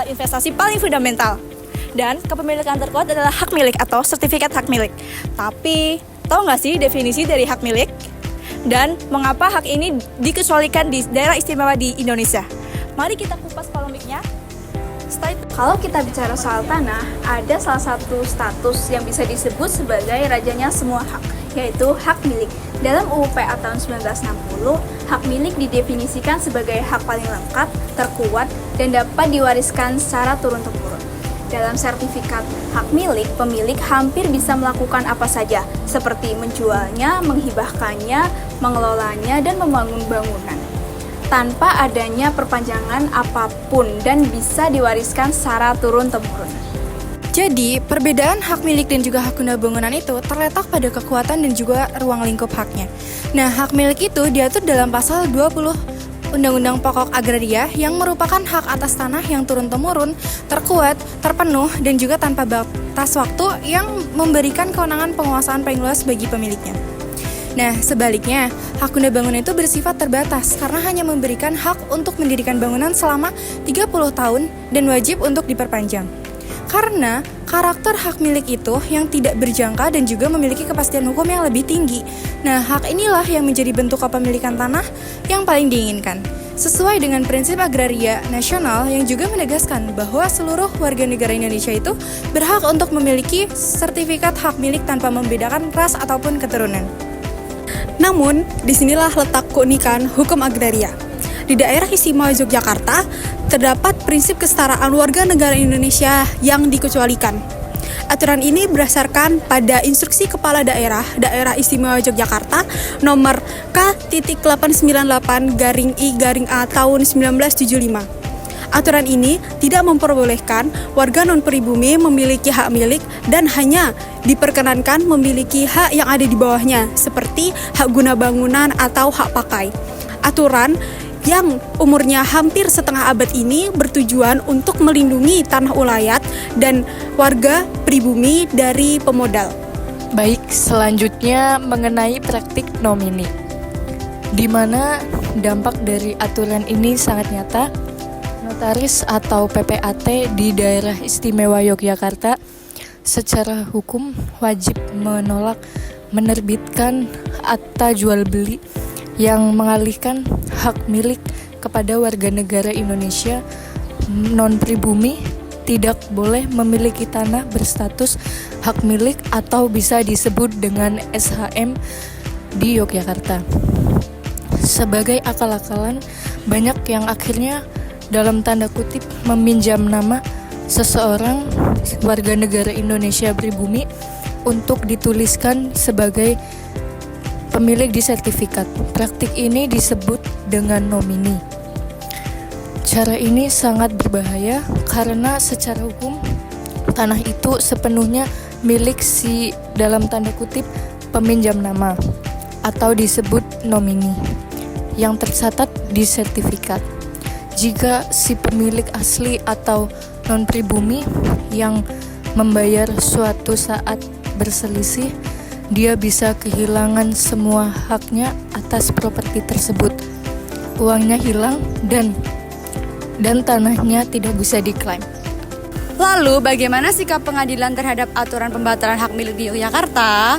adalah investasi paling fundamental. Dan kepemilikan terkuat adalah hak milik atau sertifikat hak milik. Tapi, tahu nggak sih definisi dari hak milik? Dan mengapa hak ini dikecualikan di daerah istimewa di Indonesia? Mari kita kupas polemiknya. Kalau kita bicara soal tanah, ada salah satu status yang bisa disebut sebagai rajanya semua hak, yaitu hak milik. Dalam UU PA tahun 1960, hak milik didefinisikan sebagai hak paling lengkap, terkuat, dan dapat diwariskan secara turun-temurun. Dalam sertifikat hak milik, pemilik hampir bisa melakukan apa saja, seperti menjualnya, menghibahkannya, mengelolanya, dan membangun bangunan, tanpa adanya perpanjangan apapun dan bisa diwariskan secara turun-temurun. Jadi, perbedaan hak milik dan juga hak guna bangunan itu terletak pada kekuatan dan juga ruang lingkup haknya. Nah, hak milik itu diatur dalam pasal 20 Undang-Undang Pokok Agraria yang merupakan hak atas tanah yang turun-temurun, terkuat, terpenuh, dan juga tanpa batas waktu yang memberikan kewenangan penguasaan paling luas bagi pemiliknya. Nah, sebaliknya, hak guna bangunan itu bersifat terbatas karena hanya memberikan hak untuk mendirikan bangunan selama 30 tahun dan wajib untuk diperpanjang. Karena karakter hak milik itu yang tidak berjangka dan juga memiliki kepastian hukum yang lebih tinggi. Nah, hak inilah yang menjadi bentuk kepemilikan tanah yang paling diinginkan. Sesuai dengan prinsip agraria nasional yang juga menegaskan bahwa seluruh warga negara Indonesia itu berhak untuk memiliki sertifikat hak milik tanpa membedakan ras ataupun keturunan. Namun, disinilah letak keunikan hukum agraria. Di daerah istimewa Yogyakarta, terdapat prinsip kesetaraan warga negara Indonesia yang dikecualikan. Aturan ini berdasarkan pada Instruksi Kepala Daerah Istimewa Yogyakarta nomor K.898-I-A tahun 1975. Aturan ini tidak memperbolehkan warga non-pribumi memiliki hak milik dan hanya diperkenankan memiliki hak yang ada di bawahnya, seperti hak guna bangunan atau hak pakai. Aturan yang umurnya hampir setengah abad ini bertujuan untuk melindungi tanah ulayat dan warga pribumi dari pemodal. Baik, selanjutnya mengenai praktik nomini, di mana dampak dari aturan ini sangat nyata. Notaris atau PPAT di daerah istimewa Yogyakarta secara hukum wajib menolak menerbitkan akta jual beli yang mengalihkan hak milik kepada warga negara Indonesia non-pribumi. Tidak boleh memiliki tanah berstatus hak milik atau bisa disebut dengan SHM di Yogyakarta. Sebagai akal-akalan, banyak yang akhirnya dalam tanda kutip meminjam nama seseorang warga negara Indonesia pribumi untuk dituliskan sebagai pemilik di sertifikat. Praktik ini disebut dengan nomini. Cara ini sangat berbahaya karena secara hukum tanah itu sepenuhnya milik si dalam tanda kutip peminjam nama atau disebut nomini yang tercatat di sertifikat. Jika si pemilik asli atau non-pribumi yang membayar suatu saat berselisih, dia bisa kehilangan semua haknya atas properti tersebut. Uangnya hilang dan tanahnya tidak bisa diklaim. Lalu, bagaimana sikap pengadilan terhadap aturan pembatalan hak milik di Yogyakarta?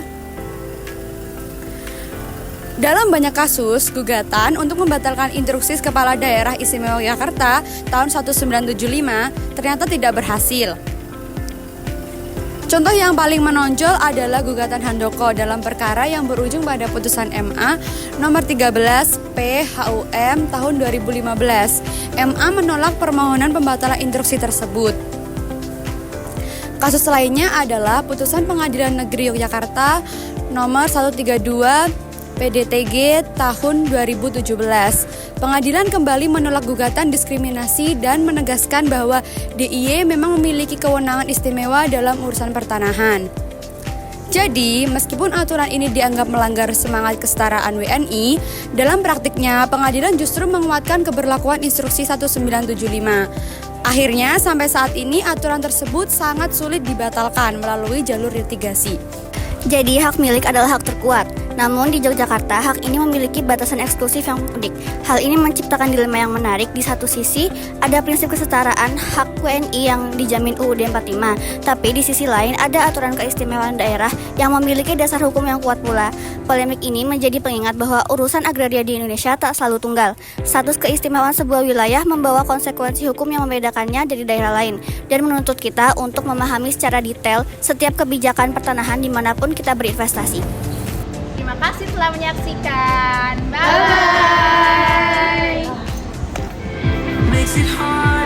Dalam banyak kasus, gugatan untuk membatalkan instruksi Kepala Daerah Istimewa Yogyakarta tahun 1975 ternyata tidak berhasil. Contoh yang paling menonjol adalah gugatan Handoko dalam perkara yang berujung pada putusan MA nomor 13 PHUM tahun 2015. MA menolak permohonan pembatalan instruksi tersebut. Kasus lainnya adalah putusan Pengadilan Negeri Yogyakarta nomor 132 PDTG tahun 2017. Pengadilan kembali menolak gugatan diskriminasi dan menegaskan bahwa DIY memang memiliki kewenangan istimewa dalam urusan pertanahan. Jadi, meskipun aturan ini dianggap melanggar semangat kesetaraan WNI, dalam praktiknya pengadilan justru menguatkan keberlakuan Instruksi 1975. Akhirnya, sampai saat ini aturan tersebut sangat sulit dibatalkan melalui jalur litigasi. Jadi hak milik adalah hak terkuat Namun di Yogyakarta, hak ini memiliki batasan eksklusif yang unik. Hal ini menciptakan dilema yang menarik. Di satu sisi, ada prinsip kesetaraan hak WNI yang dijamin UUD 45. Tapi di sisi lain, ada aturan keistimewaan daerah yang memiliki dasar hukum yang kuat pula. Polemik ini menjadi pengingat bahwa urusan agraria di Indonesia tak selalu tunggal. Status keistimewaan sebuah wilayah membawa konsekuensi hukum yang membedakannya dari daerah lain dan menuntut kita untuk memahami secara detail setiap kebijakan pertanahan dimanapun kita berinvestasi. Terima kasih telah menyaksikan. Bye-bye. Makes it hard.